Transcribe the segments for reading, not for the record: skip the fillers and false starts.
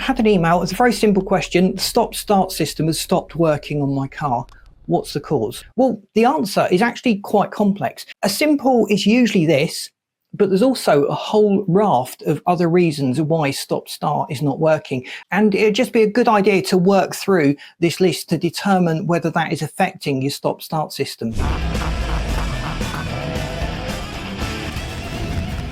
had an email. It's a very simple question. The stop-start system has stopped working on my car. What's the cause? Well, the answer is actually quite complex. A simple is usually this, but there's also a whole raft of other reasons why stop-start is not working. And it'd just be a good idea to work through this list to determine whether that is affecting your stop-start system.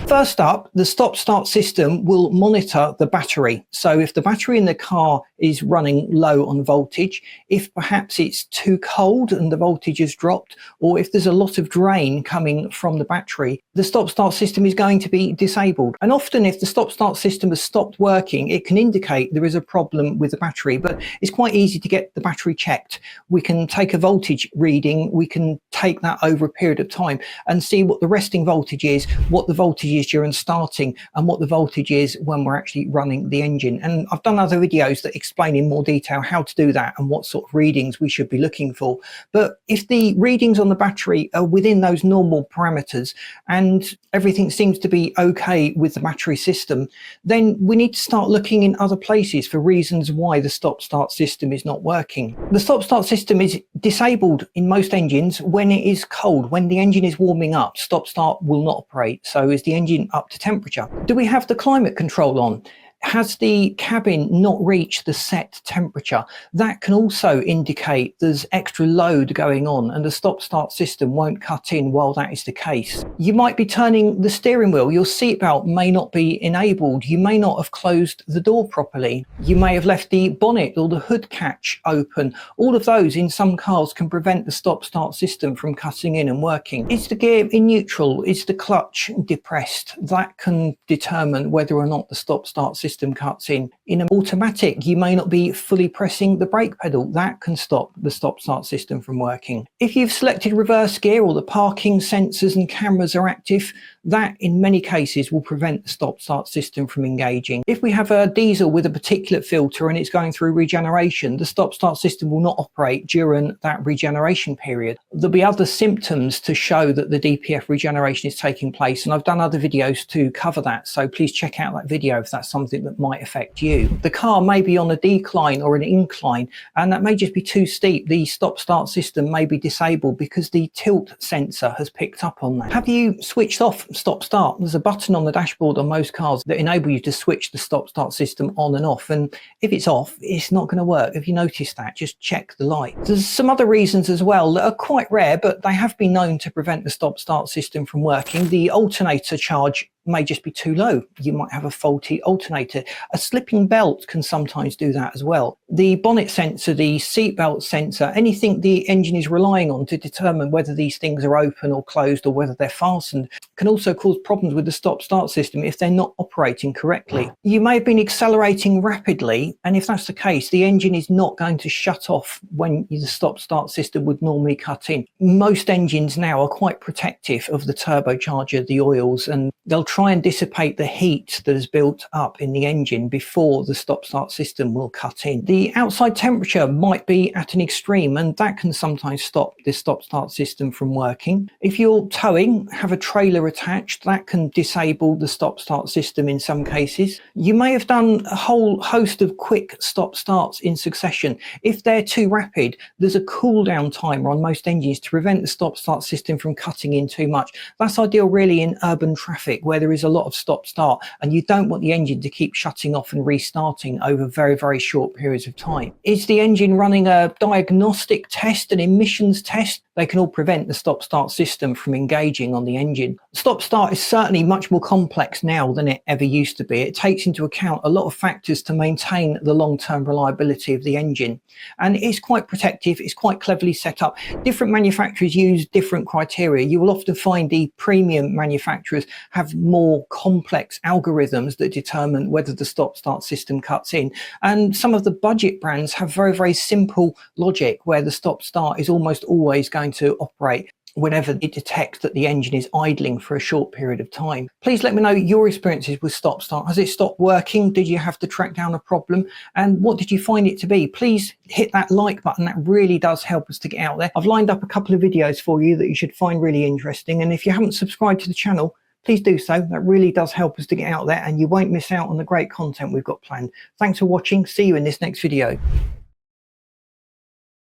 First up, the stop-start system will monitor the battery. So if the battery in the car is running low on voltage, if perhaps it's too cold and the voltage has dropped, or if there's a lot of drain coming from the battery, the stop-start system is going to be disabled. And often if the stop-start system has stopped working, it can indicate there is a problem with the battery, but it's quite easy to get the battery checked. We can take a voltage reading, we can take that over a period of time and see what the resting voltage is, what the voltage is during starting, and what the voltage is when we're actually running the engine. And I've done other videos that explain in more detail how to do that and what sort of readings we should be looking for. But if the readings on the battery are within those normal parameters and everything seems to be okay with the battery system, then we need to start looking in other places for reasons why the stop-start system is not working. The stop-start system is disabled in most engines when it is cold. When the engine is warming up, stop-start will not operate. So is the engine up to temperature? Do we have the climate control on? Has the cabin not reached the set temperature? That can also indicate there's extra load going on and the stop-start system won't cut in while that is the case. You might be turning the steering wheel. Your seatbelt may not be enabled. You may not have closed the door properly. You may have left the bonnet or the hood catch open. All of those in some cars can prevent the stop-start system from cutting in and working. Is the gear in neutral? Is the clutch depressed? That can determine whether or not the stop-start system cuts in. In an automatic, you may not be fully pressing the brake pedal. That can stop the stop-start system from working. If you've selected reverse gear or the parking sensors and cameras are active, that in many cases will prevent the stop-start system from engaging. If we have a diesel with a particulate filter and it's going through regeneration, the stop-start system will not operate during that regeneration period. There'll be other symptoms to show that the DPF regeneration is taking place, and I've done other videos to cover that, so please check out that video if that's something that might affect you. The car may be on a decline or an incline, and that may just be too steep. The stop-start system may be disabled because the tilt sensor has picked up on that. Have you switched off stop-start? There's a button on the dashboard on most cars that enable you to switch the stop-start system on and off, and if it's off, it's not going to work. If you notice that, just check the light. There's some other reasons as well that are quite rare, but they have been known to prevent the stop-start system from working. The alternator charge may just be too low. You might have a faulty alternator. A slipping belt can sometimes do that as well. The bonnet sensor, the seat belt sensor, anything the engine is relying on to determine whether these things are open or closed or whether they're fastened, can also cause problems with the stop-start system if they're not operating correctly. You may have been accelerating rapidly, and if that's the case, the engine is not going to shut off when the stop-start system would normally cut in. Most engines now are quite protective of the turbocharger, the oils, and they'll try and dissipate the heat that is built up in the engine before the stop-start system will cut in. The outside temperature might be at an extreme, and that can sometimes stop the stop-start system from working. If you're towing, have a trailer attached, that can disable the stop-start system in some cases. You may have done a whole host of quick stop-starts in succession. If they're too rapid, there's a cool-down timer on most engines to prevent the stop-start system from cutting in too much. That's ideal really in urban traffic where there is a lot of stop-start, and you don't want the engine to keep shutting off and restarting over very, very short periods of time. Is the engine running a diagnostic test, an emissions test? They can all prevent the stop-start system from engaging on the engine. Stop-start is certainly much more complex now than it ever used to be. It takes into account a lot of factors to maintain the long-term reliability of the engine. And it's quite protective, it's quite cleverly set up. Different manufacturers use different criteria. You will often find the premium manufacturers have more complex algorithms that determine whether the stop-start system cuts in. And some of the budget brands have very, very simple logic where the stop-start is almost always going to operate whenever it detects that the engine is idling for a short period of time. Please let me know your experiences with stop-start. Has it stopped working? Did you have to track down a problem? And what did you find it to be? Please hit that like button. That really does help us to get out there. I've lined up a couple of videos for you that you should find really interesting. And if you haven't subscribed to the channel, please do so. That really does help us to get out there, and you won't miss out on the great content we've got planned. Thanks for watching. See you in this next video.